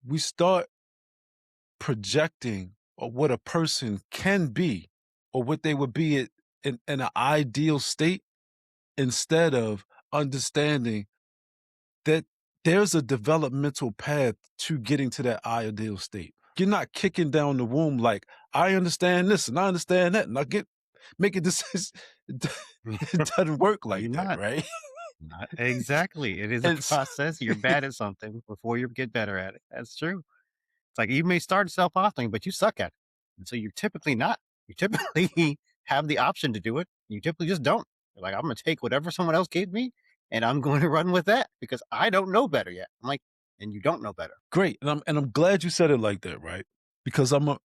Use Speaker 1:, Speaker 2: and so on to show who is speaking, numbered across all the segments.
Speaker 1: we start projecting what a person can be or what they would be in an ideal state instead of understanding that there's a developmental path to getting to that ideal state. You're not kicking down the womb like, I understand this and I understand that, and I get making decisions. It doesn't work
Speaker 2: You're
Speaker 1: like that,
Speaker 2: not.
Speaker 1: right?
Speaker 2: Not exactly. It is a
Speaker 1: And so,
Speaker 2: process. You're bad at something before you get better at it. That's true. It's like you may start self-authoring, but you suck at it. And so you're typically not. You typically have the option to do it. You typically just don't. You're like, I'm going to take whatever someone else gave me and I'm going to run with that because I don't know better yet. I'm like, and you don't know better.
Speaker 1: great. And I'm glad you said it like that, right? Because I'm gonna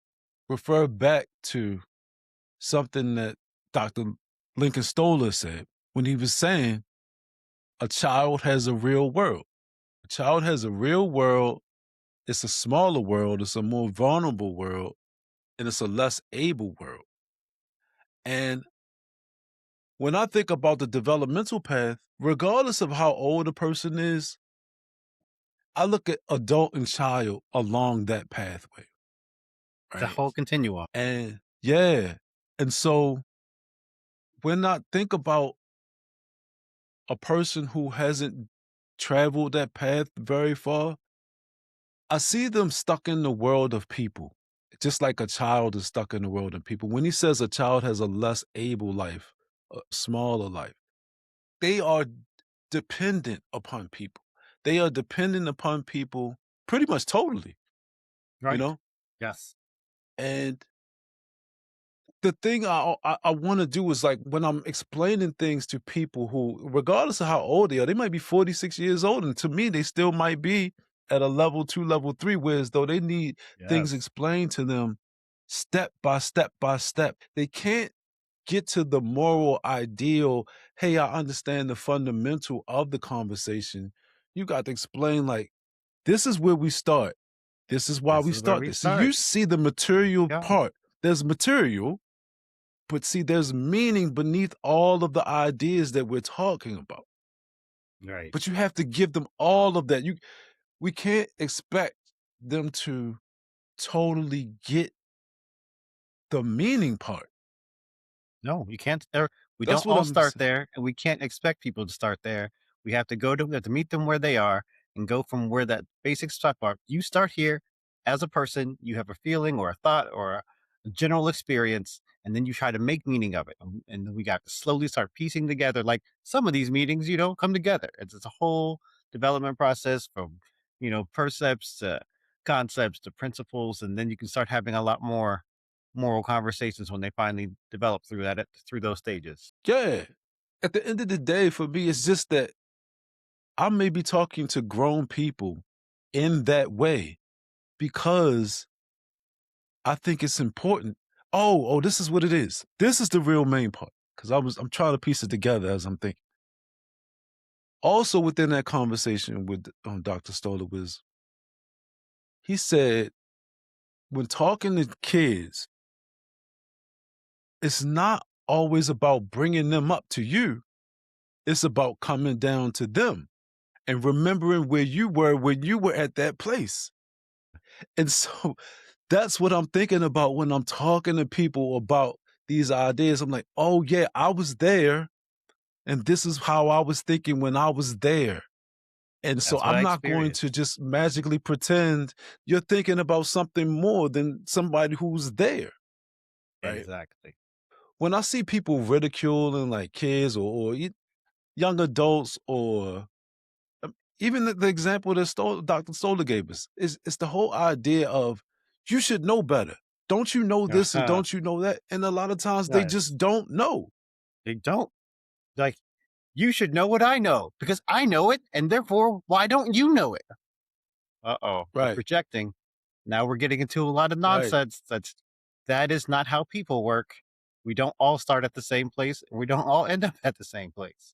Speaker 1: refer back to something that Dr. Lincoln Stoller said when he was saying a child has a real world. A child has a real world. It's a smaller world. It's a more vulnerable world, and it's a less able world. And when I think about the developmental path, regardless of how old a person is, I look at adult and child along that pathway,
Speaker 2: It's a
Speaker 1: right?
Speaker 2: whole continuum.
Speaker 1: And yeah. And so when I think about a person who hasn't traveled that path very far, I see them stuck in the world of people, just like a child is stuck in the world of people. When he says a child has a less able life, a smaller life, they are dependent upon people. They are dependent upon people pretty much totally, you
Speaker 2: Right.
Speaker 1: know?
Speaker 2: Yes.
Speaker 1: And the thing I want to do is like when I'm explaining things to people who, regardless of how old they are, they might be 46 years old, and to me, they still might be at a level two, level three, whereas though they need things
Speaker 2: Yes.
Speaker 1: explained to them step by step by step. They can't get to the moral ideal. Hey, I understand the fundamental of the conversation. You got to explain like this is where we start. This is why
Speaker 2: This
Speaker 1: we
Speaker 2: is where
Speaker 1: start
Speaker 2: we
Speaker 1: this. So you
Speaker 2: start.
Speaker 1: see the
Speaker 2: There you
Speaker 1: material
Speaker 2: go.
Speaker 1: part. There's material, but see, there's meaning beneath all of the ideas that we're talking about.
Speaker 2: Right.
Speaker 1: But you have to give them all of that. We can't expect them to totally get the meaning part.
Speaker 2: No, you can't we
Speaker 1: That's
Speaker 2: don't
Speaker 1: what
Speaker 2: all
Speaker 1: I'm
Speaker 2: start
Speaker 1: saying.
Speaker 2: there, and we can't expect people to start there. We have to meet them where they are and go from where that basic stuff are. You start here as a person, you have a feeling or a thought or a general experience, and then you try to make meaning of it. And then we got to slowly start piecing together like some of these meetings, come together. It's a whole development process from, percepts to concepts to principles, and then you can start having a lot more moral conversations when they finally develop through those stages.
Speaker 1: Yeah. At the end of the day, for me, it's just that I may be talking to grown people in that way because I think it's important. This is what it is. This is the real main part. Because I'm trying to piece it together as I'm thinking. Also within that conversation with Dr. Stoller was he said when talking to kids, it's not always about bringing them up to you. It's about coming down to them and remembering where you were when you were at that place. And so that's what I'm thinking about when I'm talking to people about these ideas. I'm like, oh yeah, I was there, and this is how I was thinking when I was there. And so
Speaker 2: That's what I
Speaker 1: I'm not going to
Speaker 2: experienced.
Speaker 1: just magically pretend you're thinking about something more than somebody who's there, right?
Speaker 2: Exactly.
Speaker 1: When I see people ridiculing like kids or young adults or even the example that Dr. Stoller gave us is it's the whole idea of you should know better. Don't you know this and
Speaker 2: Uh-huh.
Speaker 1: don't you know that? And a lot of times they
Speaker 2: Yes.
Speaker 1: just don't know.
Speaker 2: They don't. Like, you should know what I know because I know it, and therefore, why don't you know it? Uh-oh, we're
Speaker 1: Right,
Speaker 2: projecting. Now we're getting into a lot of
Speaker 1: right.
Speaker 2: nonsense. That is not how people work. We don't all start at the same place, and we don't all end up at the same place.